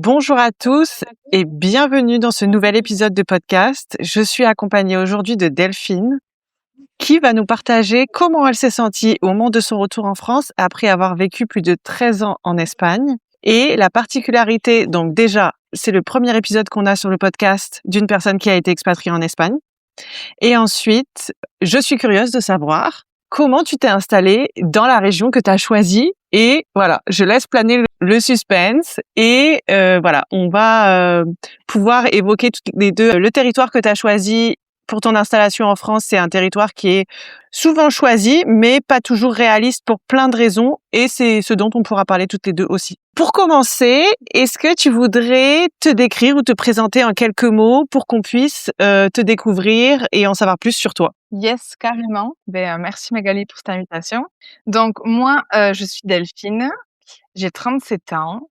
Bonjour à tous et bienvenue dans ce nouvel épisode de podcast. Je suis accompagnée aujourd'hui de Delphine qui va nous partager comment elle s'est sentie au moment de son retour en France après avoir vécu plus de 13 ans en Espagne. Et la particularité, donc déjà, c'est le premier épisode qu'on a sur le podcast d'une personne qui a été expatriée en Espagne. Et ensuite, je suis curieuse de savoir comment tu t'es installée dans la région que tu as choisie. Et voilà, je laisse planer le suspense. Et voilà, on va pouvoir évoquer toutes les deux le territoire que tu as choisi pour ton installation en France. C'est un territoire qui est souvent choisi, mais pas toujours réaliste pour plein de raisons. Et c'est ce dont on pourra parler toutes les deux aussi. Pour commencer, est-ce que tu voudrais te décrire ou te présenter en quelques mots pour qu'on puisse te découvrir et en savoir plus sur toi? Yes, carrément. Merci Magali pour cette invitation. Donc moi, je suis Delphine, j'ai 37 ans,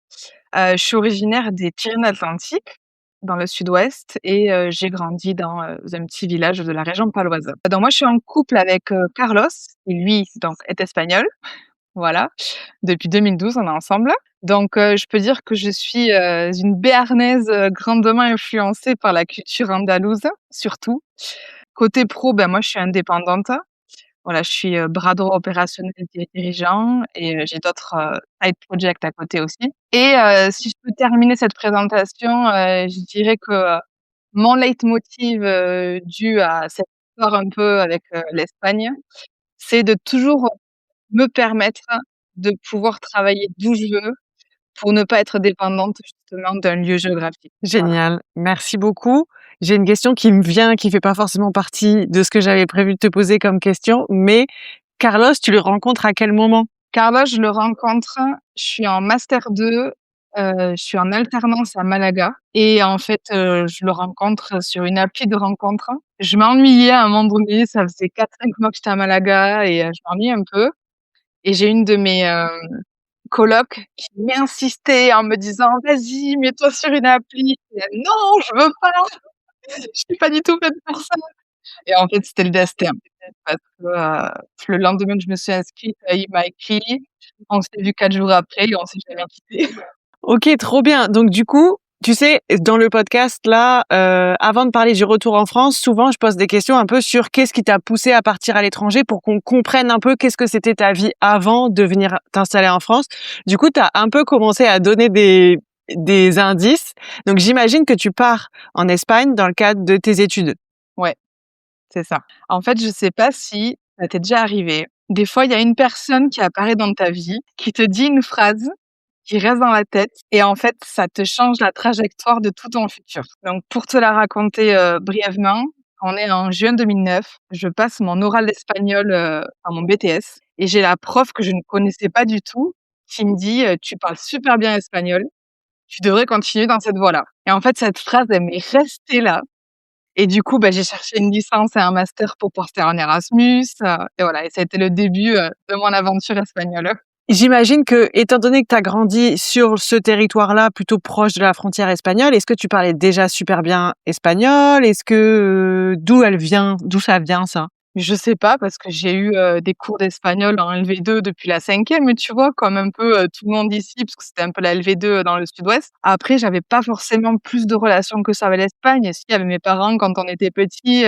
je suis originaire des Pyrénées-Atlantiques, dans le sud-ouest et j'ai grandi dans, un petit village de la région paloise. Donc moi, je suis en couple avec, Carlos qui lui, donc est espagnol, voilà. Depuis 2012, on est ensemble. Donc je peux dire que je suis, une béarnaise, grandement influencée par la culture andalouse, surtout. Côté pro, moi, je suis indépendante. Voilà, je suis, bras droit opérationnel des dirigeants et j'ai d'autres, side projects à côté aussi et si je peux terminer cette présentation, je dirais que, mon leitmotiv, dû à cette histoire un peu avec, l'Espagne, c'est de toujours me permettre de pouvoir travailler d'où je veux pour ne pas être dépendante justement d'un lieu géographique. Voilà. Génial, merci beaucoup. J'ai une question qui me vient, qui fait pas forcément partie de ce que j'avais prévu de te poser comme question, mais Carlos, tu le rencontres à quel moment? Carlos, je le rencontre, je suis en master 2, je suis en alternance à Malaga et en fait, je le rencontre sur une appli de rencontre. Je m'ennuyais à un moment donné, ça faisait 4-5 mois que j'étais à Malaga et je m'ennuyais un peu et j'ai une de mes, colocs qui m'insistait en me disant: «Vas-y, mets-toi sur une appli». Je disais: «Non, je veux pas, je suis pas du tout faite pour ça». Et en fait, c'était le destin. Parce que, le lendemain que je me suis inscrite, il m'a écrit. On s'est vu 4 jours après et on s'est jamais quittés. OK, trop bien. Donc du coup, tu sais, dans le podcast là, avant de parler du retour en France, souvent je pose des questions un peu sur qu'est-ce qui t'a poussé à partir à l'étranger pour qu'on comprenne un peu qu'est-ce que c'était ta vie avant de venir t'installer en France. Du coup, tu as un peu commencé à donner des indices. Donc j'imagine que tu pars en Espagne dans le cadre de tes études. Ouais, c'est ça. En fait, je sais pas si ça t'est déjà arrivé. Des fois, il y a une personne qui apparaît dans ta vie, qui te dit une phrase qui reste dans la tête et en fait, ça te change la trajectoire de tout ton futur. Donc pour te la raconter, brièvement, on est en juin 2009, je passe mon oral d'espagnol, à mon BTS et j'ai la prof que je ne connaissais pas du tout qui me dit: «Tu parles super bien espagnol, tu devrais continuer dans cette voie-là». Et en fait, cette phrase, elle m'est restée là et du coup, j'ai cherché une licence et un master pour partir en Erasmus, et voilà et ça a été le début, de mon aventure espagnole. J'imagine que, étant donné que tu as grandi sur ce territoire-là, plutôt proche de la frontière espagnole, est-ce que tu parlais déjà super bien espagnol? Est-ce que, d'où ça vient ça? Je sais pas parce que j'ai eu, des cours d'espagnol en LV2 depuis la 5e, tu vois? Comme un peu, tout le monde ici, parce que c'était un peu la LV2 dans le sud-ouest. Après, j'avais pas forcément plus de relations que ça avec l'Espagne. Si, il y avait mes parents quand on était petits,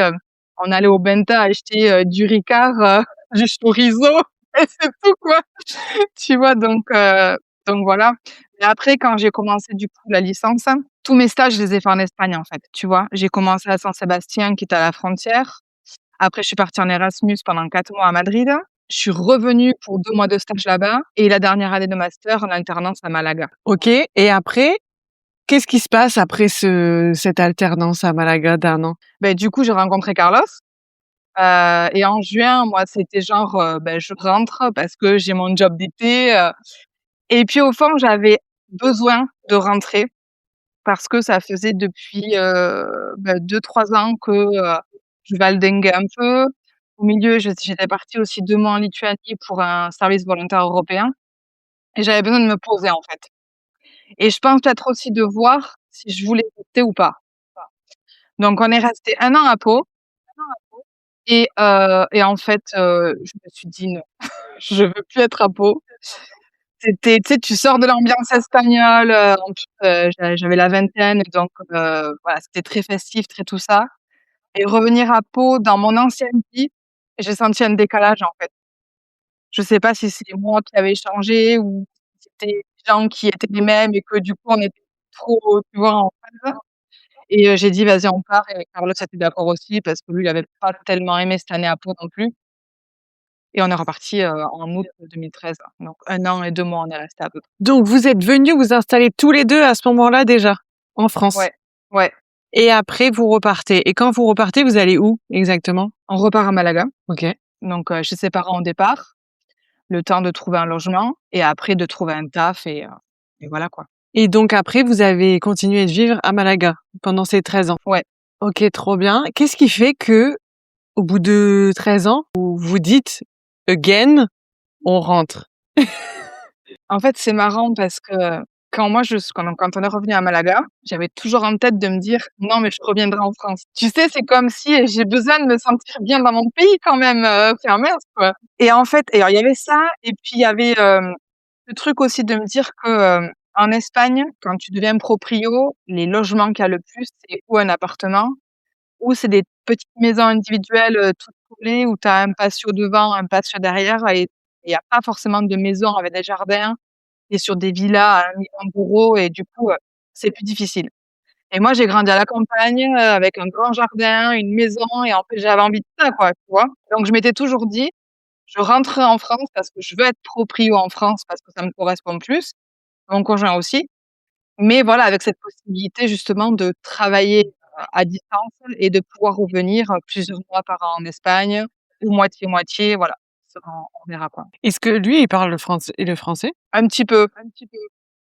on allait au Benta acheter, du Ricard, du chorizo et c'est tout, quoi. Tu vois? Donc voilà. Et après quand j'ai commencé du coup la licence, tous mes stages, je les ai faits en Espagne, en fait, tu vois? J'ai commencé à San Sébastien qui est à la frontière. Après, je suis partie en Erasmus pendant 4 mois à Madrid. Je suis revenue pour 2 mois de stage là-bas et la dernière année de master en alternance à Malaga. OK, et après, qu'est-ce qui se passe après cette alternance à Malaga d'1 an? Du coup, j'ai rencontré Carlos, et en juin, moi, c'était genre, je rentre parce que j'ai mon job d'été, et puis au fond, j'avais besoin de rentrer parce que ça faisait depuis, 2-3 ans que, je valdinguais un peu. Au milieu, j'étais partie aussi 2 mois en Lituanie pour un service volontaire européen et j'avais besoin de me poser, en fait et je pense peut-être aussi de voir si je voulais rester ou pas. Donc on est resté 1 an à Pau et en fait, je me suis dit: «Non, je veux plus être à Pau». C'était, tu sais, tu sors de l'ambiance espagnole, en plus, j'avais la vingtaine, donc voilà, c'était très festif, très tout ça et revenir à Pau dans mon ancienne vie, j'ai senti un décalage, en fait. Je sais pas si c'est moi qui avais changé ou si c'était les gens qui étaient les mêmes et que du coup on était trop, tu vois, en phase et j'ai dit: «Vas-y, on part» et Carlos était d'accord aussi parce que lui, il avait pas tellement aimé cette année à Pau non plus et on est repartis, en août 2013, donc 1 an et 2 mois, on est restés à peu près. Donc vous êtes venus vous installer tous les 2 à ce moment-là déjà, en France? Ouais, ouais. Et après vous repartez. Et quand vous repartez, vous allez où exactement? On repart à Malaga, OK. donc chez ses parents au départ, le temps de trouver un logement et après de trouver un taf et voilà, quoi. Et donc après, vous avez continué de vivre à Malaga pendant ces 13 ans? Ouais. OK, trop bien. Qu'est-ce qui fait que, au bout de 13 ans, vous vous dites: «Again, on rentre»? En fait, c'est marrant parce que quand on est revenu à Malaga, j'avais toujours en tête de me dire: «Non, mais je reviendrai en France». Tu sais, c'est comme si j'ai besoin de me sentir bien dans mon pays quand même, enfin mince, quoi et en fait et alors il y avait ça et puis il y avait, le truc aussi de me dire que, en Espagne, quand tu deviens proprio, les logements qu'il y a le plus, c'est ou un appartement ou c'est des petites maisons individuelles, toutes collées où tu as un patio devant, un patio derrière et il y a pas forcément de maisons avec des jardins et sur des villas à 1 000 000 € et du coup, c'est plus difficile et moi, j'ai grandi à la campagne, avec un grand jardin, une maison et en fait, j'avais envie de ça, quoi, tu vois? Donc je m'étais toujours dit: «Je rentrerai en France parce que je veux être proprio en France parce que ça me correspond plus», mon conjoint aussi, mais voilà, avec cette possibilité justement de travailler, à distance et de pouvoir revenir, plusieurs mois par an en Espagne ou moitié-moitié, voilà. Ça, on verra, quoi. Est-ce que lui, il parle le français? Un petit peu, un petit peu.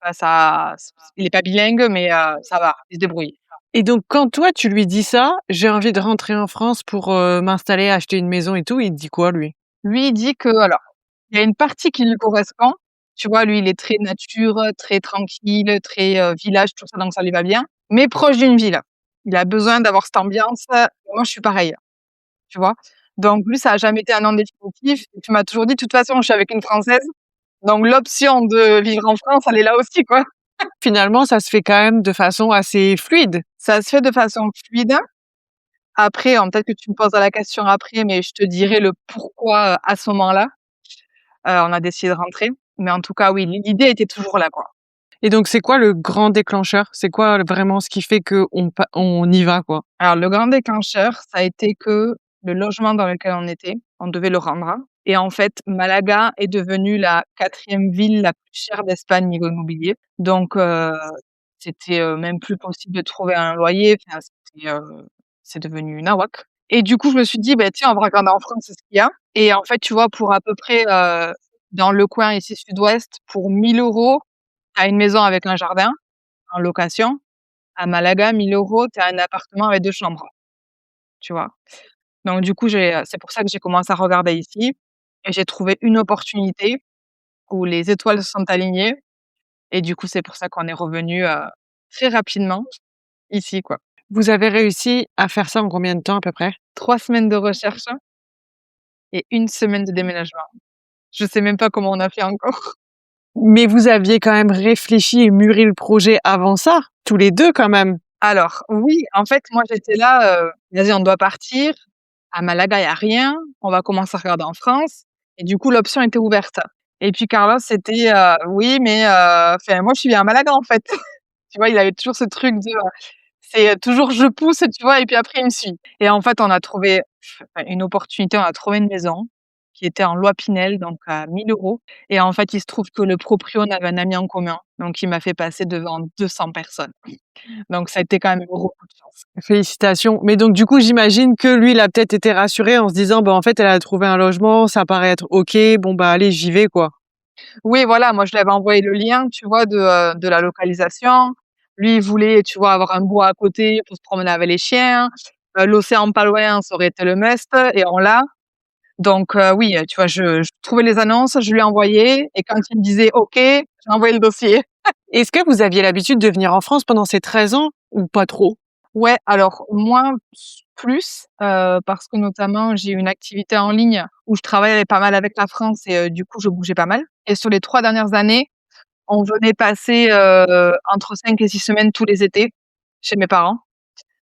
Bah, ça il est pas bilingue, mais ça va, il se débrouille. Et donc quand toi, tu lui dis ça: «J'ai envie de rentrer en France pour, m'installer, acheter une maison et tout», il te dit quoi lui? Lui, il dit que alors, il y a une partie qui lui correspond. Tu vois, lui, il est très nature, très tranquille, très, village, tout ça, donc ça lui va bien, mais proche d'une ville. Il a besoin d'avoir cette ambiance, moi, je suis pareille, tu vois? Donc lui, ça a jamais été un non définitif. Tu m'as toujours dit: «De toute façon, je suis avec une Française, donc l'option de vivre en France, elle est là aussi, quoi». Finalement, ça se fait quand même de façon assez fluide. Ça se fait de façon fluide. Après, peut-être que tu me poseras la question après, mais je te dirai le pourquoi, à ce moment-là, on a décidé de rentrer. Mais en tout cas, oui, l'idée était toujours là, quoi. Et donc c'est quoi le grand déclencheur? C'est quoi vraiment ce qui fait qu'on y va, quoi? Alors le grand déclencheur, ça a été que le logement dans lequel on était, on devait le rendre et en fait, Malaga est devenue la 4e ville la plus chère d'Espagne niveau immobilier. Donc c'était, même plus possible de trouver un loyer, enfin c'est devenu nawak et du coup, je me suis dit: «Bah, tiens, on va regarder en France ce qu'il y a» et en fait, tu vois, pour à peu près, dans le coin ici sud-ouest, pour 1 000 €, tu as une maison avec un jardin en location. À Malaga, 1 000 €, tu as un appartement avec 2 chambres, tu vois? Donc du coup, c'est pour ça que j'ai commencé à regarder ici et j'ai trouvé une opportunité où les étoiles se sont alignées et du coup, c'est pour ça qu'on est revenus, très rapidement ici, quoi. Vous avez réussi à faire ça en combien de temps à peu près? 3 semaines de recherche et 1 semaine de déménagement. Je sais même pas comment on a fait encore. Mais vous aviez quand même réfléchi et mûri le projet avant ça, tous les 2 quand même? Alors oui, en fait, moi j'étais là, «Vas-y, on doit partir. À Malaga, il y a rien. On va commencer à regarder en France» et du coup, l'option était ouverte et puis Carlos, c'était, «Oui, mais enfin, moi, je suis bien à Malaga, en fait». Tu vois? Il avait toujours ce truc de, c'est, toujours je pousse, tu vois? Et puis après il me suit et en fait, on a trouvé enfin, une opportunité, on a trouvé une maison qui était en loi Pinel, donc à 1 000 € et en fait, il se trouve que le proprio, on avait un ami en commun, donc il m'a fait passer devant 200 personnes. Donc ça a été quand même un gros coup de chance. Félicitations. Mais donc du coup, j'imagine que lui, il a peut-être été rassuré en se disant: «Bah, en fait, elle a trouvé un logement, ça paraît être OK, bon, bah, allez, j'y vais, quoi». Oui, voilà, moi je lui avais envoyé le lien, tu vois, de la localisation. Lui, il voulait, tu vois, avoir un bois à côté pour se promener avec les chiens. L'océan pas loin, ça aurait été le must et on l'a. Donc oui, tu vois, je trouvais les annonces, je lui ai envoyé et quand il me disait: «OK», j'ai envoyé le dossier. Est-ce que vous aviez l'habitude de venir en France pendant ces 13 ans ou pas trop? Ouais, alors moi, plus, parce que notamment j'ai une activité en ligne où je travaille pas mal avec la France et du coup je bougeais pas mal et sur les 3 dernières années, on venait passer, entre 5 et 6 semaines tous les étés chez mes parents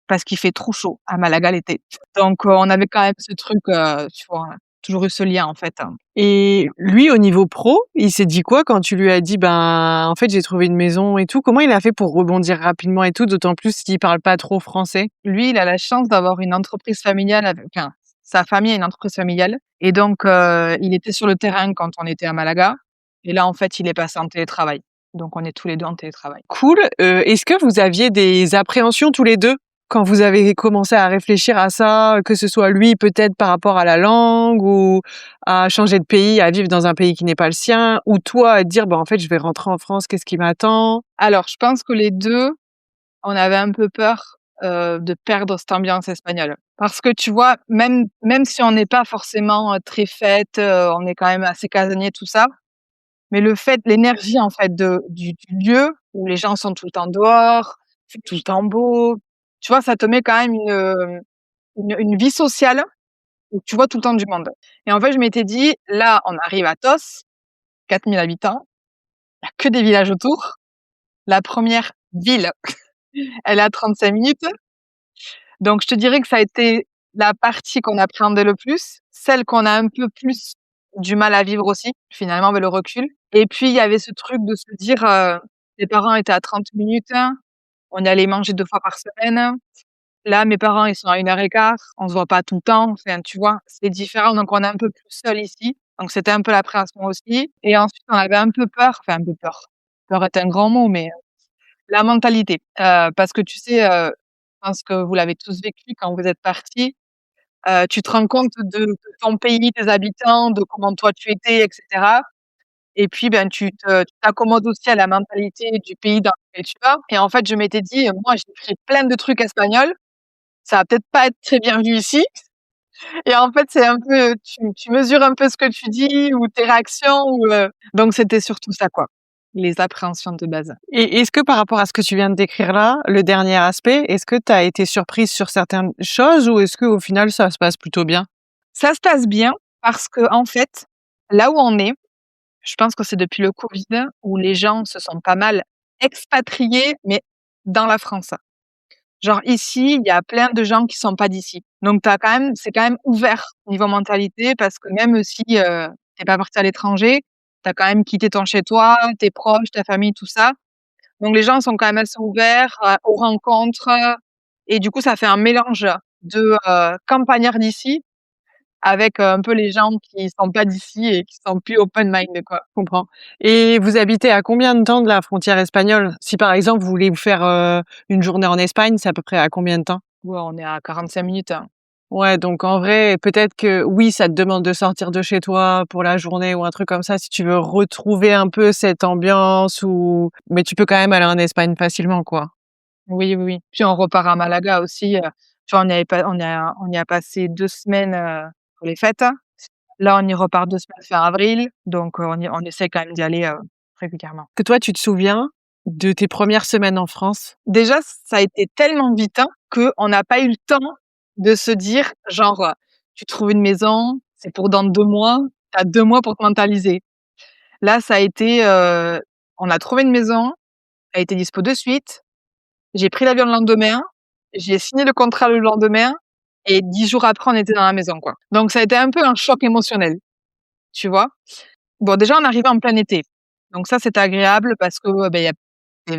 parce qu'il fait trop chaud à Malaga l'été. Donc on avait quand même ce truc, tu vois? On a toujours eu ce lien, en fait, hein. Et lui, au niveau pro, il s'est dit quoi quand tu lui as dit: «Ben, en fait, j'ai trouvé une maison et tout»? Comment il a fait pour rebondir rapidement et tout, d'autant plus qu'il parle pas trop français? Lui, il a la chance d'avoir une entreprise familiale avec enfin, sa famille a une entreprise familiale et donc il était sur le terrain quand on était à Malaga et là, en fait, il est passé en télétravail. Donc on est tous les 2 en télétravail. Cool. Est-ce que vous aviez des appréhensions tous les 2 quand vous avez commencé à réfléchir à ça? Que ce soit lui peut-être par rapport à la langue ou à changer de pays, à vivre dans un pays qui n'est pas le sien, ou toi à te dire: «Bah, en fait, je vais rentrer en France, qu'est-ce qui m'attend?» Alors je pense que les 2, on avait un peu peur, de perdre cette ambiance espagnole. Parce que tu vois, même si on n'est pas forcément, très fête, on est quand même assez casanier tout ça, mais le fait l'énergie en fait du lieu où les gens sont tout le temps dehors, c'est tout le temps beau, tu vois? Ça te met quand même une vie sociale où tu vois tout le temps du monde et en fait, je m'étais dit: «Là, on arrive à Tos, 4 000 habitants, il y a que des villages autour. La première ville, elle est à 35 minutes». Donc je te dirais que ça a été la partie qu'on appréhendait le plus, celle qu'on a un peu plus du mal à vivre aussi, finalement, avec le recul. Et puis il y avait ce truc de se dire, mes parents étaient à 30 minutes, on allait manger 2 fois par semaine. Là, mes parents, ils sont à 1 heure et quart, on se voit pas tout le temps, enfin, tu vois? C'est différent, donc on est un peu plus seuls ici. Donc c'était un peu l'appréhension aussi et ensuite on avait un peu peur, enfin un peu peur. Peur est un grand mot, mais la mentalité, parce que tu sais, je pense que vous l'avez tous vécu quand vous êtes partis, tu te rends compte de ton pays, des habitants, de comment toi tu étais et cetera et puis, ben, tu t'accommodes aussi à la mentalité du pays dans lequel tu vas et en fait, je m'étais dit: «Moi, j'ai pris plein de trucs espagnols, ça va peut-être pas être très bien vu ici» et en fait, c'est un peu tu mesures un peu ce que tu dis ou tes réactions ou donc c'était surtout ça, quoi, les appréhensions de base. Et est-ce que par rapport à ce que tu viens de décrire là, le dernier aspect, est-ce que tu as été surprise sur certaines choses ou est-ce qu'au final ça se passe plutôt bien? Ça se passe bien parce qu'en fait, là où on est, je pense que c'est depuis le Covid où les gens se sont pas mal expatriés, mais dans la France. Genre ici, il y a plein de gens qui sont pas d'ici. Donc c'est quand même ouvert niveau mentalité parce que même si, tu pas parti à l'étranger, tu as quand même quitté ton chez toi, tes proches, ta famille, tout ça. Donc les gens sont quand même assez ouverts, aux rencontres, et du coup, ça fait un mélange de, campagnards d'ici avec, un peu les gens qui sont pas d'ici et qui sont plus open mind, quoi. Je comprends. Et vous habitez à combien de temps de la frontière espagnole? Si par exemple vous voulez vous faire, une journée en Espagne, c'est à peu près à combien de temps? Ouais, on est à 45 minutes, hein. Ouais, donc en vrai, peut-être que oui, ça te demande de sortir de chez toi pour la journée ou un truc comme ça si tu veux retrouver un peu cette ambiance ou mais tu peux quand même aller en Espagne facilement, quoi. Oui, oui, oui. Puis on repart à Malaga aussi, tu vois, on y a passé 2 semaines, pour les fêtes. Là, on y repart 2 semaines fin avril, donc on essaie quand même d'y aller, régulièrement. Que toi, tu te souviens de tes premières semaines en France? Déjà, ça a été tellement vite, hein, qu'on n'a pas eu le temps de se dire genre, tu trouves une maison, c'est pour dans 2 mois, tu as 2 mois pour te mentaliser. Là, ça a été, on a trouvé une maison, elle était dispo de suite. J'ai pris l'avion le lendemain, j'ai signé le contrat le lendemain et 10 jours après, on était dans la maison, quoi. Donc ça a été un peu un choc émotionnel, tu vois? Bon, déjà, on arrivait en plein été, donc ça, c'était agréable parce que, il y a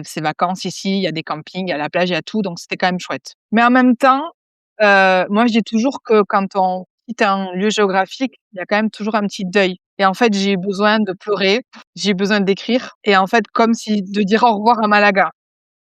c'est vacances ici, il y a des campings, il y a la plage, il y a tout, donc c'était quand même chouette. Mais en même temps, moi, je dis toujours que quand on quitte un lieu géographique, il y a quand même toujours un petit deuil et en fait, j'ai eu besoin de pleurer, j'ai eu besoin d'écrire et en fait, comme si de dire au revoir à Malaga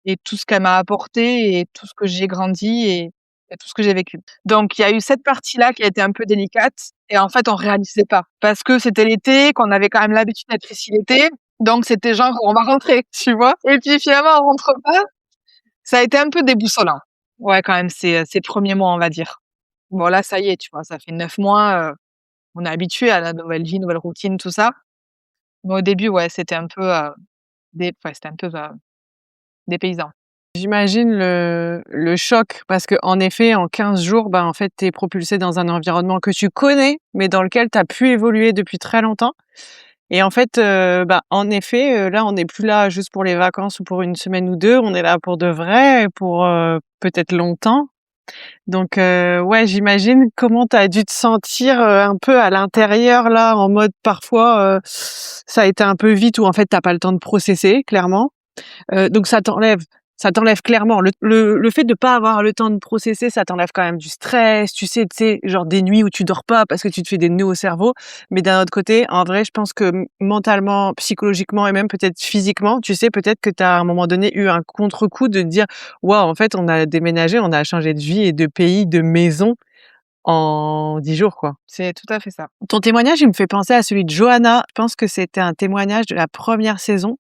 et tout ce qu'elle m'a apporté et tout ce que j'ai grandi et tout ce que j'ai vécu. Donc il y a eu cette partie-là qui a été un peu délicate et en fait, on réalisait pas parce que c'était l'été, qu'on avait quand même l'habitude d'être ici l'été, donc c'était genre: «On va rentrer», tu vois? Et puis finalement, on rentre pas. Ça a été un peu déboussolant. Ouais, quand même, ces premiers mois, on va dire. Bon là, ça y est, tu vois, ça fait 9 mois, on est habitué à la nouvelle vie, nouvelle routine, tout ça. Mais au début, ouais, c'était un peu, c'était un peu, dépaysant. J'imagine le choc parce qu'en effet, en 15 jours, bah, en fait, tu es propulsé dans un environnement que tu connais, mais dans lequel tu as pu évoluer depuis très longtemps et en fait, bah, en effet, là, on n'est plus là juste pour les vacances ou pour une semaine ou 2, on est là pour de vrai et pour, peut-être longtemps. Donc ouais, j'imagine comment tu as dû te sentir, un peu à l'intérieur là, en mode parfois, ça a été un peu vite ou en fait, tu pas le temps de processer, clairement. Donc ça t'enlève clairement le fait de pas avoir le temps de processer, ça t'enlève quand même du stress, tu sais, genre des nuits où tu dors pas parce que tu te fais des nœuds au cerveau. Mais d'un autre côté, en vrai, je pense que mentalement, psychologiquement et même peut-être physiquement, tu sais, peut-être que tu as à un moment donné eu un contre-coup de te dire: «Waouh, en fait, on a déménagé, on a changé de vie et de pays, de maison en 10 jours, quoi». C'est tout à fait ça. Ton témoignage, il me fait penser à celui de Johanna. Je pense que c'était un témoignage de la première saison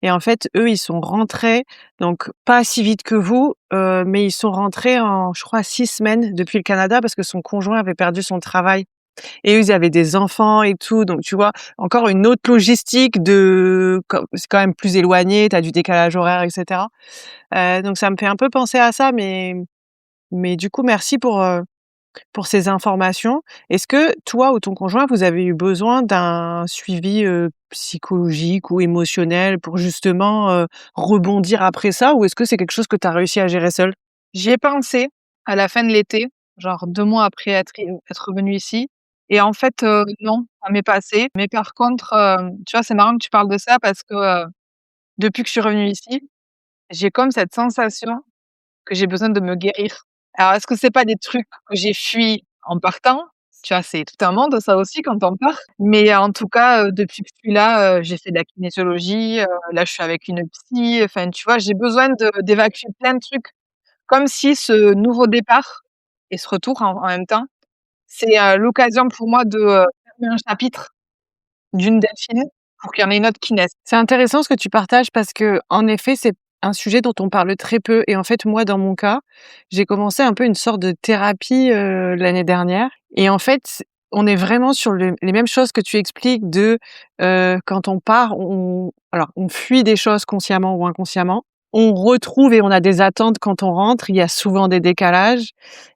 et en fait, eux, ils sont rentrés, donc pas si vite que vous, mais ils sont rentrés en, je crois, 6 semaines depuis le Canada parce que son conjoint avait perdu son travail et eux, ils avaient des enfants et tout, donc tu vois? Encore une autre logistique de co c'est quand même plus éloigné, tu as du décalage horaire et cetera. Donc ça me fait un peu penser à ça, mais du coup, merci pour ces informations. Est-ce que toi ou ton conjoint, vous avez eu besoin d'un suivi, psychologique ou émotionnel pour justement, rebondir après ça? Ou est-ce que c'est quelque chose que tu as réussi à gérer seul? J'y ai pensé à la fin de l'été, genre 2 mois après être revenue ici et en fait, non, ça m'est passé. Mais par contre, tu vois, c'est marrant que tu parles de ça parce que, depuis que je suis revenue ici, j'ai comme cette sensation que j'ai besoin de me guérir. Alors est-ce que c'est pas des trucs que j'ai fui en partant? Tu vois, c'est tout un monde ça aussi quand on part. Mais en tout cas, depuis que je suis là, j'ai fait de la kinésiologie, là je suis avec une psy, enfin tu vois, j'ai besoin d'évacuer plein de trucs. Comme si ce nouveau départ et ce retour en même temps, c'est, l'occasion pour moi de, fermer un chapitre d'une Delphine pour qu'il y en ait une autre qui naisse. C'est intéressant ce que tu partages parce que en effet, c'est un sujet dont on parle très peu et en fait, moi, dans mon cas, j'ai commencé un peu une sorte de thérapie, l'année dernière et en fait, on est vraiment sur les mêmes choses que tu expliques de, quand on part, on fuit des choses consciemment ou inconsciemment. On retrouve et on a des attentes quand on rentre, il y a souvent des décalages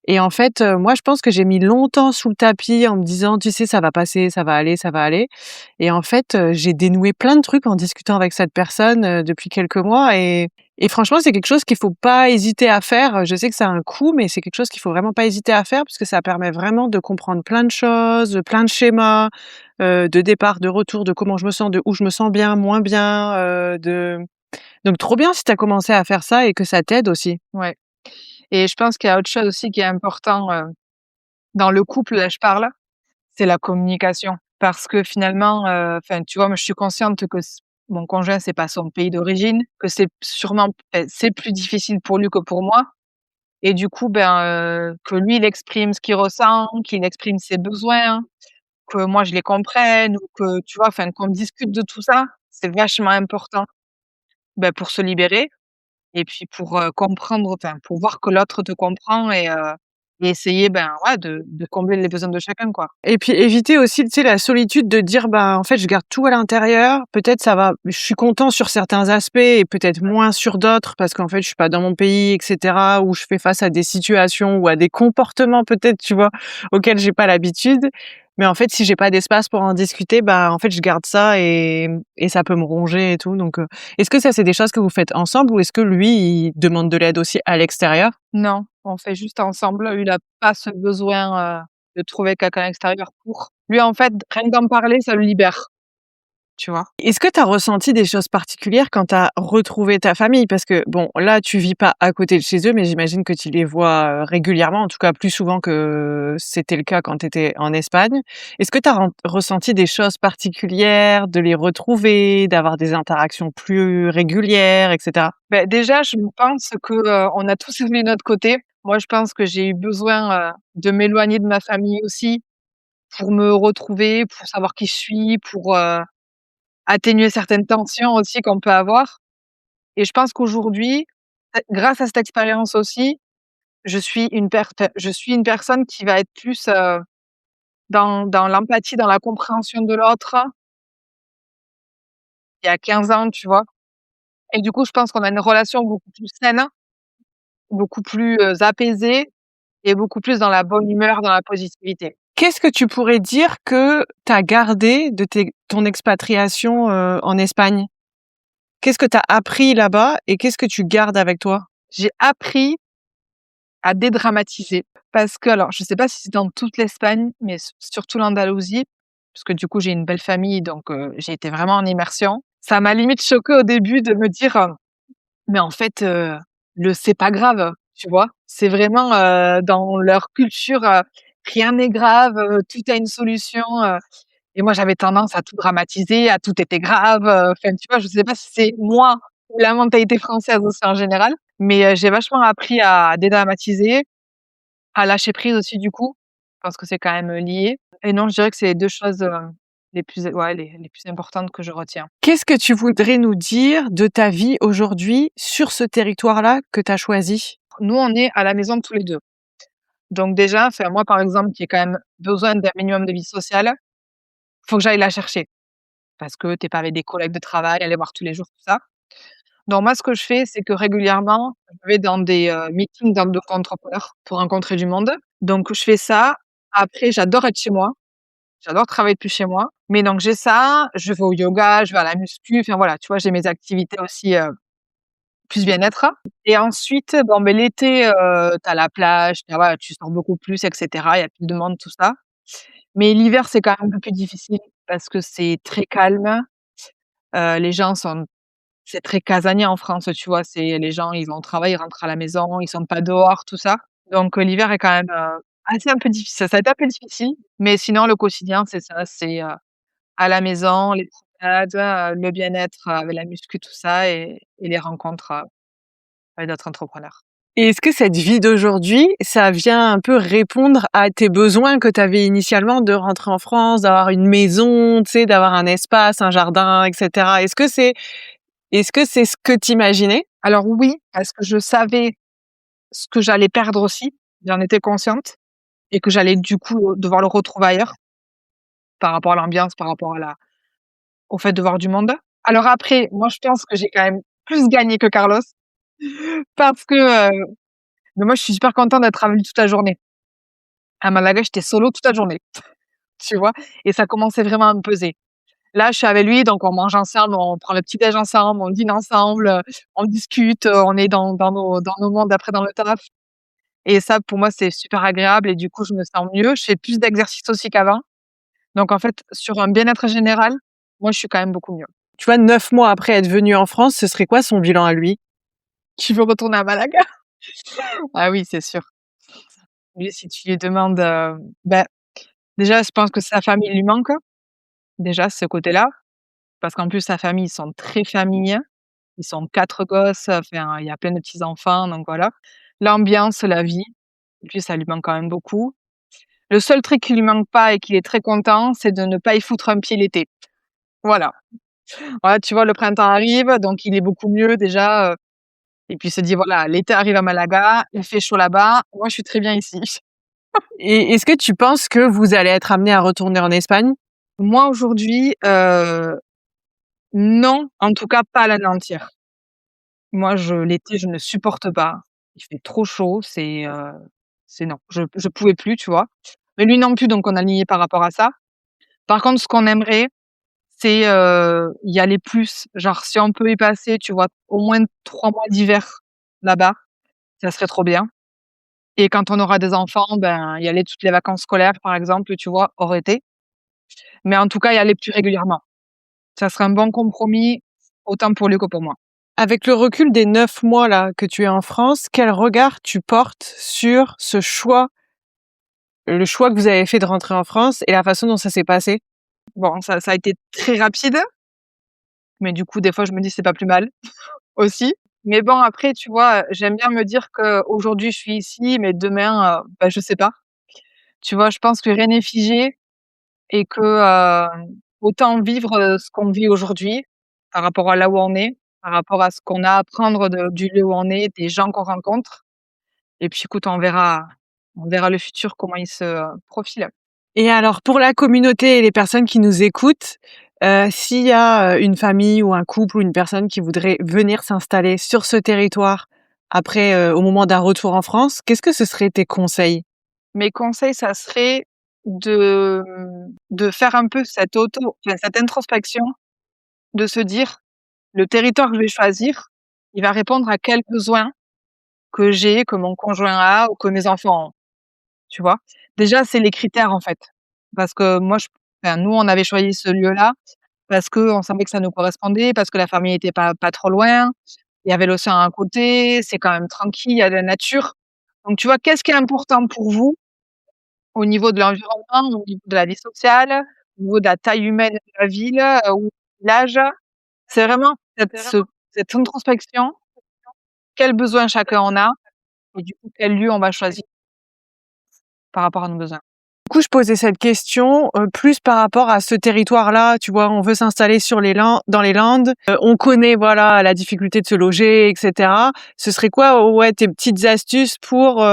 et en fait, moi, je pense que j'ai mis longtemps sous le tapis en me disant: «Tu sais, ça va passer, ça va aller, ça va aller». Et en fait, j'ai dénoué plein de trucs en discutant avec cette personne, depuis quelques mois et franchement, c'est quelque chose qu'il faut pas hésiter à faire. Je sais que ça a un coût, mais c'est quelque chose qu'il faut vraiment pas hésiter à faire parce que ça permet vraiment de comprendre plein de choses, plein de schémas, de départ, de retour, de comment je me sens, de où je me sens bien, moins bien, de donc trop bien si tu as commencé à faire ça et que ça t'aide aussi. Ouais et je pense qu'il y a autre chose aussi qui est important, dans le couple, là, je parle, c'est la communication. Parce que finalement, enfin, tu vois, moi, je suis consciente que mon conjoint, c'est pas son pays d'origine, que c'est sûrement c'est plus difficile pour lui que pour moi et du coup, ben, que lui, il exprime ce qu'il ressent, qu'il exprime ses besoins, que moi je les comprenne ou que tu vois, enfin, qu'on discute de tout ça, c'est vachement important, bah, pour se libérer et puis pour, comprendre, enfin, pour voir que l'autre te comprend et essayer, ben, ouais, de combler les besoins de chacun, quoi. Et puis éviter aussi, tu sais, la solitude de dire: «Bah, en fait, je garde tout à l'intérieur. Peut-être ça va je suis content sur certains aspects et peut-être moins sur d'autres parce qu'en fait, je suis pas dans mon pays et cetera, ou je fais face à des situations ou à des comportements peut-être, tu vois, auxquels j'ai pas l'habitude. Mais en fait, si j'ai pas d'espace pour en discuter, bah, en fait, je garde ça et ça peut me ronger et tout». Donc est-ce que ça, c'est des choses que vous faites ensemble ou est-ce que lui, il demande de l'aide aussi à l'extérieur? Non, on fait juste ensemble. Lui, il a pas ce besoin, de trouver quelqu'un à l'extérieur pour. Lui, en fait, rien que d'en parler, ça le libère, tu vois? Est-ce que tu as ressenti des choses particulières quand tu as retrouvé ta famille? Parce que bon, là, tu vis pas à côté de chez eux, mais j'imagine que tu les vois, régulièrement, en tout cas plus souvent que c'était le cas quand tu étais en Espagne. Est-ce que tu as ressenti des choses particulières, de les retrouver, d'avoir des interactions plus régulières et cetera? Beh, déjà, je pense que, on a tous évolué de notre côté. Moi, je pense que j'ai eu besoin, de m'éloigner de ma famille aussi pour me retrouver, pour savoir qui je suis, pour, atténuer certaines tensions aussi qu'on peut avoir et je pense qu'aujourd'hui, grâce à cette expérience aussi, je suis une personne qui va être plus, dans l'empathie, dans la compréhension de l'autre, il y a 15 ans, tu vois? Et du coup, je pense qu'on a une relation beaucoup plus saine beaucoup plus, apaisée et beaucoup plus dans la bonne humeur, dans la positivité. Qu'est-ce que tu pourrais dire que tu as gardé de ton expatriation, en Espagne? Qu'est-ce que tu as appris là-bas et qu'est-ce que tu gardes avec toi? J'ai appris à dédramatiser parce que alors je sais pas si c'est dans toute l'Espagne, mais surtout l'Andalousie, parce que du coup j'ai une belle famille donc j'ai été vraiment en immersion. Ça m'a limite choquée au début de me dire, mais en fait, le «c'est pas grave», tu vois? C'est vraiment, dans leur culture, rien n'est grave, tout a une solution, et moi j'avais tendance à tout dramatiser, à tout était grave, enfin tu vois? Je sais pas si c'est moi ou la mentalité française aussi en général, mais j'ai vachement appris à dédramatiser, à lâcher prise aussi du coup, parce que c'est quand même, lié et non, je dirais que c'est les 2 choses, les plus ouais, les plus importantes que je retiens. Qu'est-ce que tu voudrais nous dire de ta vie aujourd'hui sur ce territoire-là que tu as choisi? Nous, on est à la maison tous les 2. Donc déjà, enfin moi par exemple qui ai quand même besoin d'un minimum de vie sociale, faut que j'aille la chercher parce que tu es pas avec des collègues de travail, aller voir tous les jours, tout ça. Donc moi, ce que je fais, c'est que régulièrement, je vais dans des, meetings d'entrepreneurs pour rencontrer du monde. Donc je fais ça. Après, j'adore être chez moi. J'adore travailler depuis chez moi. Mais donc j'ai ça, je vais au yoga, je vais à la muscu, enfin voilà, tu vois? J'ai mes activités aussi, plus bien-être et ensuite, bon, beh, l'été, tu as la plage, tu voilà, tu sors beaucoup plus et cetera. Il y a plus de monde, tout ça. Mais l'hiver, c'est quand même un peu plus difficile parce que c'est très calme. Les gens sont c'est très casanier en France, tu vois? C'est les gens, ils vont au travail, ils rentrent à la maison, ils sont pas dehors, tout ça. Donc l'hiver est quand même, assez un peu difficile. Ça a été un peu difficile, mais sinon le quotidien, c'est ça, c'est, à la maison, les promenades, le bien-être, avec la muscu, tout ça et les rencontres, avec d'autres entrepreneurs. Et est-ce que cette vie d'aujourd'hui, ça vient un peu répondre à tes besoins que tu avais initialement de rentrer en France, d'avoir une maison, tu sais, d'avoir un espace, un jardin, et cetera? Est-ce que c'est ce que tu imaginais? Alors oui, parce que je savais ce que j'allais perdre aussi, j'en étais consciente et que j'allais du coup, devoir le retrouver ailleurs, par rapport à l'ambiance, par rapport à la au fait de voir du monde. Alors après, moi je pense que j'ai quand même plus gagné que Carlos parce que, mais moi je suis super contente d'être avec lui toute la journée. À Malaga, j'étais solo toute la journée, tu vois? Et ça commençait vraiment à me peser. Là, je suis avec lui, donc on mange ensemble, on prend le petit déj ensemble, on dîne ensemble, on discute, on est dans nos mondes après dans le taf et ça pour moi c'est super agréable et du coup je me sens mieux. Je fais plus d'exercice aussi qu'avant. Donc en fait, sur un bien-être général, moi je suis quand même beaucoup mieux. Tu vois, 9 mois après être venu en France, ce serait quoi son bilan à lui? Tu veux retourner à Malaga? Ah oui, c'est sûr. Lui, si tu lui demandes, bah, déjà je pense que sa famille lui manque, déjà ce côté-là, parce qu'en plus sa famille, ils sont très famille. Ils sont 4 gosses, enfin, il y a plein de petits-enfants, donc voilà. L'ambiance, la vie, lui, ça lui manque quand même beaucoup. Le seul truc qui lui manque pas et qu'il est très content, c'est de ne pas y foutre un pied l'été. Voilà. Voilà, tu vois, le printemps arrive, donc il est beaucoup mieux déjà, et puis il se dit: «Voilà, l'été arrive à Malaga, il fait chaud là-bas, moi je suis très bien ici». Et est-ce que tu penses que vous allez être amenés à retourner en Espagne? Moi aujourd'hui, non, en tout cas pas à l'année entière. Moi l'été, je ne supporte pas. Il fait trop chaud, c'est non, je pouvais plus, tu vois? Mais lui non plus, donc on a aligné par rapport à ça. Par contre, ce qu'on aimerait, c'est, y aller plus. Genre si on peut y passer, tu vois, au moins 3 mois d'hiver là-bas, ça serait trop bien et quand on aura des enfants, ben, y aller toutes les vacances scolaires, par exemple, tu vois, hors été. Mais en tout cas, y aller plus régulièrement. Ça serait un bon compromis, autant pour lui que pour moi. Avec le recul des 9 mois là que tu es en France, quel regard tu portes sur ce choix, le choix que vous avez fait de rentrer en France et la façon dont ça s'est passé? Bon, ça a été très rapide, mais du coup, des fois, je me dis: «C'est pas plus mal», aussi. Mais bon, après, tu vois, j'aime bien me dire qu'aujourd'hui, je suis ici, mais demain, bah, je sais pas. Tu vois, je pense que rien n'est figé et que, autant vivre, ce qu'on vit aujourd'hui, par rapport à là où on est, par rapport à ce qu'on a à apprendre du lieu où on est, des gens qu'on rencontre et puis écoute, on verra le futur, comment il se, profile. Et alors pour la communauté et les personnes qui nous écoutent, s'il y a, une famille ou un couple ou une personne qui voudrait venir s'installer sur ce territoire après, au moment d'un retour en France, qu'est-ce que ce seraient tes conseils? Mes conseils, ça serait de faire un peu cette introspection, de se dire: «Le territoire que je vais choisir, il va répondre à quels besoins que j'ai, que mon conjoint a ou que mes enfants ont». Tu vois? Déjà, c'est les critères, en fait. Parce que moi, nous, on avait choisi ce lieu-là parce qu'on savait que ça nous correspondait, parce que la famille était pas trop loin, il y avait l'océan à côté, c'est quand même tranquille, il y a de la nature. Donc tu vois, qu'est-ce qui est important pour vous au niveau de l'environnement, au niveau de la vie sociale, au niveau de la taille humaine de la ville, ou du village? C'est vraiment cette introspection, quels besoins chacun en a et du coup, quel lieu on va choisir par rapport à nos besoins. Du coup, je posais cette question, plus par rapport à ce territoire-là, tu vois? On veut s'installer sur les Lan dans les Landes, on connaît, voilà, la difficulté de se loger et cetera. Ce serait quoi, ouais, tes petites astuces pour,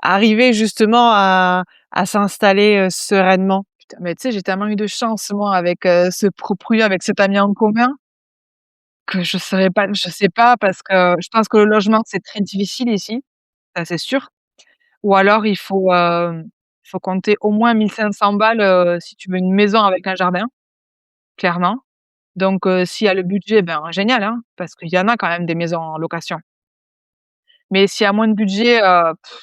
arriver justement à s'installer, sereinement? Putain, mais tu sais, j'ai tellement eu de chance moi avec, ce proprio, avec cet ami en commun que je sais pas parce que je pense que le logement, c'est très difficile ici, ça c'est sûr. Ou alors il faut compter au moins 1 500 balles, si tu veux une maison avec un jardin, clairement. Donc s'il y a le budget, ben génial, hein, parce qu'il y en a quand même des maisons en location. Mais s'il y a moins de budget,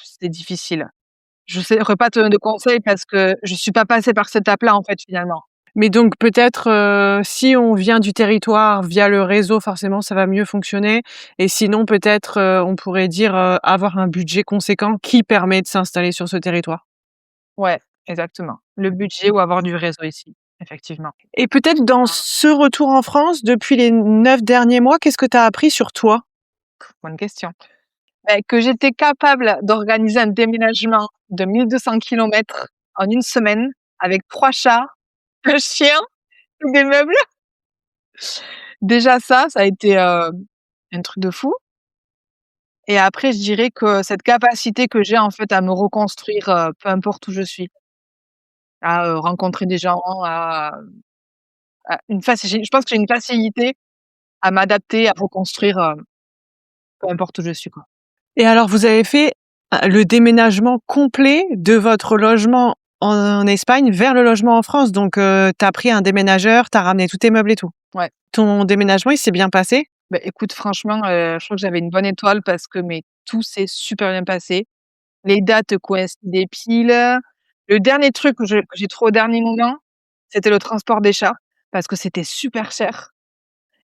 c'est difficile. Je saurais pas te donner de conseils parce que je suis pas passée par cette étape-là, en fait, finalement. Mais donc peut-être, si on vient du territoire via le réseau, forcément ça va mieux fonctionner et sinon peut-être, on pourrait dire, avoir un budget conséquent qui permet de s'installer sur ce territoire. Ouais, exactement. Le budget ou avoir du réseau ici, effectivement. Et peut-être dans ce retour en France, depuis les 9 derniers mois, qu'est-ce que tu as appris sur toi? Bonne question. Beh, que j'étais capable d'organiser un déménagement de 1 200 kilomètres en une semaine avec 3 chats, un chien et des meubles. Déjà ça a été, un truc de fou et après je dirais que cette capacité que j'ai en fait à me reconstruire, peu importe où je suis, à, rencontrer des gens, je pense que j'ai une facilité à m'adapter, à reconstruire, peu importe où je suis, quoi. Et alors vous avez fait, le déménagement complet de votre logement en Espagne vers le logement en France donc tu as pris un déménageur, tu as ramené tous tes meubles et tout? Ouais. Ton déménagement, il s'est bien passé? Bah, écoute franchement, je crois que j'avais une bonne étoile parce que tout s'est super bien passé. Les dates coïncidaient pile. Le dernier truc que j'ai trouvé au dernier moment, c'était le transport des chats parce que c'était super cher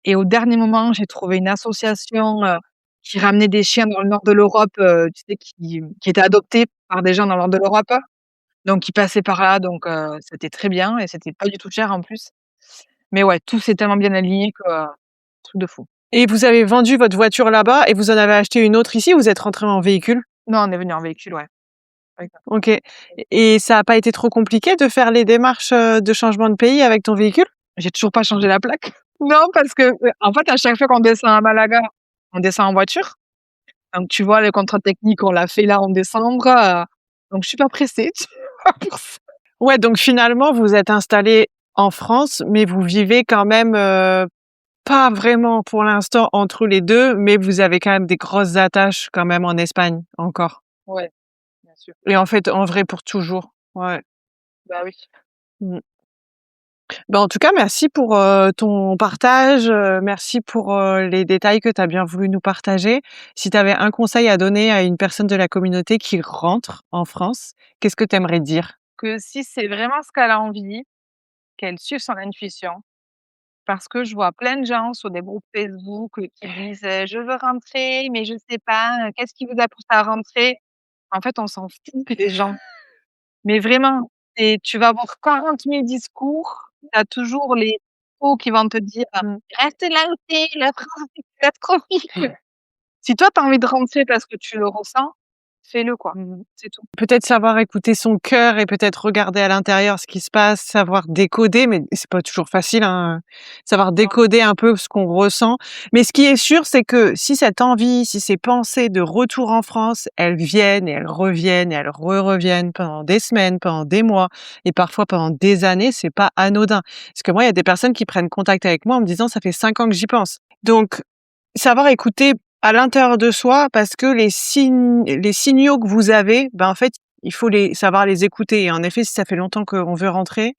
et au dernier moment, j'ai trouvé une association, qui ramenait des chiens dans le nord de l'Europe, tu sais, qui étaient adoptés par des gens dans le nord de l'Europe, donc qui passaient par là, donc c'était très bien et c'était pas du tout cher en plus. Mais ouais, tout s'est tellement bien aligné que, truc de fou. Et vous avez vendu votre voiture là-bas et vous en avez acheté une autre ici ou vous êtes rentrés en véhicule? Non, on est venu en véhicule, ouais. Ouais. OK. Et ça a pas été trop compliqué de faire les démarches, de changement de pays avec ton véhicule? J'ai toujours pas changé la plaque. Non, parce que, en fait, à chaque fois qu'on descend à Malaga, on descend en voiture. Donc tu vois, le contrôle technique, on l'a fait là en décembre, donc je suis pas pressée, tu vois, pour ça. Ouais, donc finalement, vous êtes installés en France, mais vous vivez quand même, pas vraiment pour l'instant entre les 2, mais vous avez quand même des grosses attaches quand même en Espagne, encore? Ouais, bien sûr. Et en fait, en vrai pour toujours? Ouais. Bah oui. Mmh. Bah, en tout cas, merci pour, ton partage, merci pour, les détails que tu as bien voulu nous partager. Si tu avais un conseil à donner à une personne de la communauté qui rentre en France, qu'est-ce que tu aimerais dire? Que si c'est vraiment ce qu'elle a envie, qu'elle suive son intuition. Parce que je vois plein de gens sur des groupes Facebook, qui disent, «Je veux rentrer, mais je sais pas, qu'est-ce qui vous a poussé à rentrer?» En fait, on s'en fout des gens. Mais vraiment, tu vas avoir 40 000 discours, tu as toujours les faux qui vont te dire: Mmh. «Reste là où tu es, la France, c'est trop vite». Si toi, tu as envie de rentrer parce que tu le ressens, fais-le, quoi, Mmh. c'est tout. Peut-être savoir écouter son cœur et peut-être regarder à l'intérieur ce qui se passe, savoir décoder, mais c'est pas toujours facile, hein, savoir Non, décoder un peu ce qu'on ressent. Mais ce qui est sûr, c'est que si cette envie, si ces pensées de retour en France, elles viennent et elles reviennent et elles reviennent pendant des semaines, pendant des mois et parfois pendant des années, c'est pas anodin. Parce que moi, il y a des personnes qui prennent contact avec moi en me disant: «Ça fait 5 ans que j'y pense». Donc savoir écouter à l'intérieur de soi parce que les signaux que vous avez, ben, en fait, il faut savoir les écouter et en effet, si ça fait longtemps qu'on veut rentrer,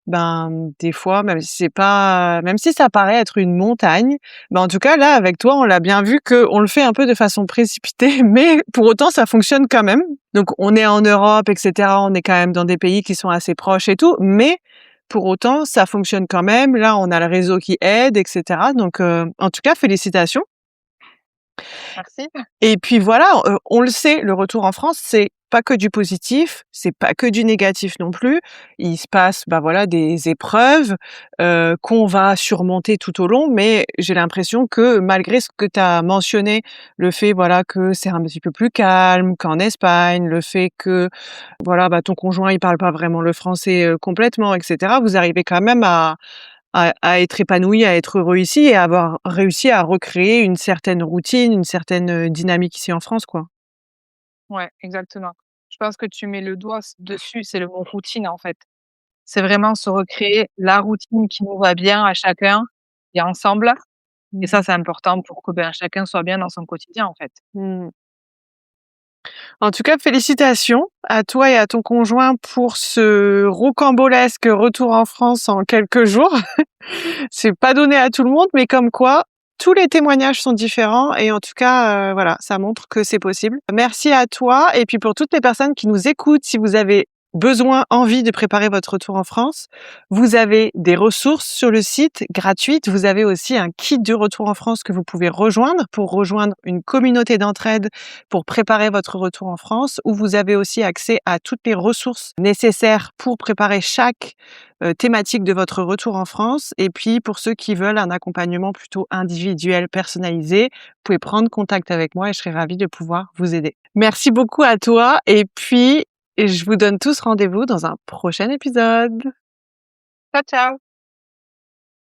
ben, des fois, même si ça paraît être une montagne, ben, en tout cas, là, avec toi, on l'a bien vu qu'on le fait un peu de façon précipitée, mais pour autant, ça fonctionne quand même. Donc, on est en Europe, et cetera, on est quand même dans des pays qui sont assez proches et tout, mais pour autant, ça fonctionne quand même. Là, on a le réseau qui aide, et cetera. Donc, en tout cas, félicitations. Merci. Et puis voilà, on le sait, le retour en France, c'est pas que du positif, c'est pas que du négatif non plus. Il se passe, bah, voilà, des épreuves, qu'on va surmonter tout au long, mais j'ai l'impression que malgré ce que tu as mentionné, le fait, voilà, que c'est un petit peu plus calme qu'en Espagne, le fait que, voilà, bah, ton conjoint, il parle pas vraiment le français, complètement et cetera. Vous arrivez quand même à être épanoui, à être heureux ici et à avoir réussi à recréer une certaine routine, une certaine, dynamique ici en France, quoi. Ouais, exactement. Je pense que tu mets le doigt dessus, c'est le mot routine, en fait. C'est vraiment se recréer la routine qui nous va bien à chacun et ensemble et Mmh. ça, c'est important pour que, ben, chacun soit bien dans son quotidien, en fait. Mmh. En tout cas, félicitations à toi et à ton conjoint pour ce rocambolesque retour en France en quelques jours. C'est pas donné à tout le monde, mais comme quoi, tous les témoignages sont différents et en tout cas, voilà, ça montre que c'est possible. Merci à toi et puis pour toutes les personnes qui nous écoutent, si vous avez besoin, envie de préparer votre retour en France, vous avez des ressources sur le site gratuites. Vous avez aussi un kit du retour en France que vous pouvez rejoindre pour rejoindre une communauté d'entraide pour préparer votre retour en France, où vous avez aussi accès à toutes les ressources nécessaires pour préparer chaque thématique de votre retour en France. Et puis, pour ceux qui veulent un accompagnement plutôt individuel, personnalisé, vous pouvez prendre contact avec moi et je serai ravie de pouvoir vous aider. Merci beaucoup à toi et puis je vous donne tous rendez-vous dans un prochain épisode. Ciao, ciao.